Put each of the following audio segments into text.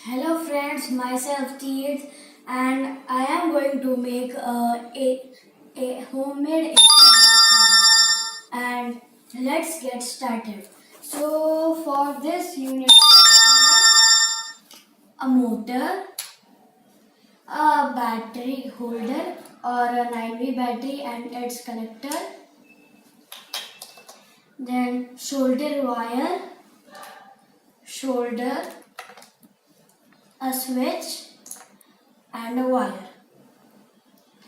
Hello friends, myself Tirth, and I am going to make a homemade egg and let's get started. So for this you need a motor, a battery holder or a 9V battery and its connector, then solder wire, solder, a switch and a wire,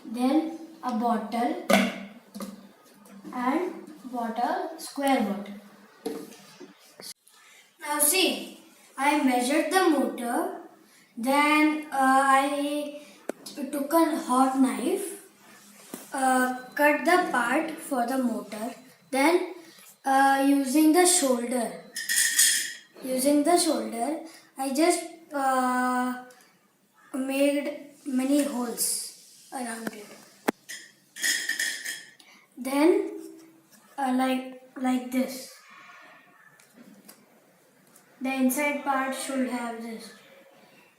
then a bottle and square bottle. Now see, I measured the motor, then I took a hot knife, cut the part for the motor, then using the shoulder, I just made many holes around it. Then like this. The inside part should have this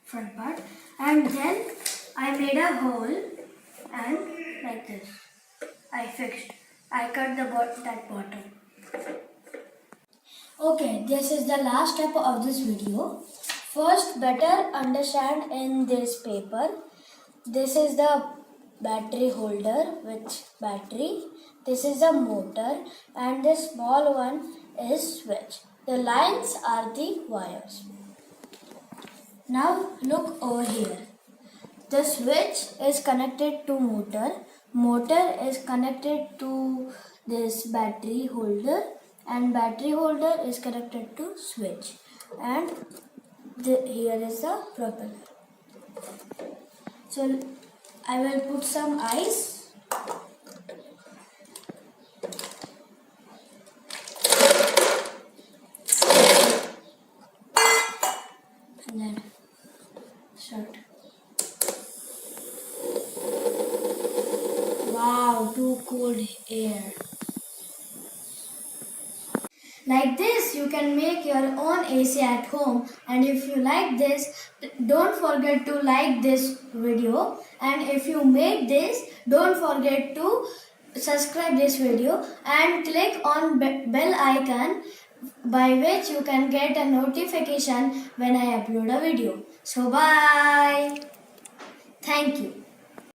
front part, and then I made a hole and like this. I cut that bottom. Okay, this is the last step of this video. First, better understand in this paper. This is the battery holder with battery. This is the motor and this small one is switch. The lines are the wires. Now look over here. The switch is connected to motor. Motor is connected to this battery holder and battery holder is connected to switch. And here is the propeller. So I will put some ice. And then start. Wow, too cold air. Like this, you can make your own AC at home, and if you like this, don't forget to like this video, and if you made this, don't forget to subscribe this video and click on bell icon by which you can get a notification when I upload a video. So bye. Thank you.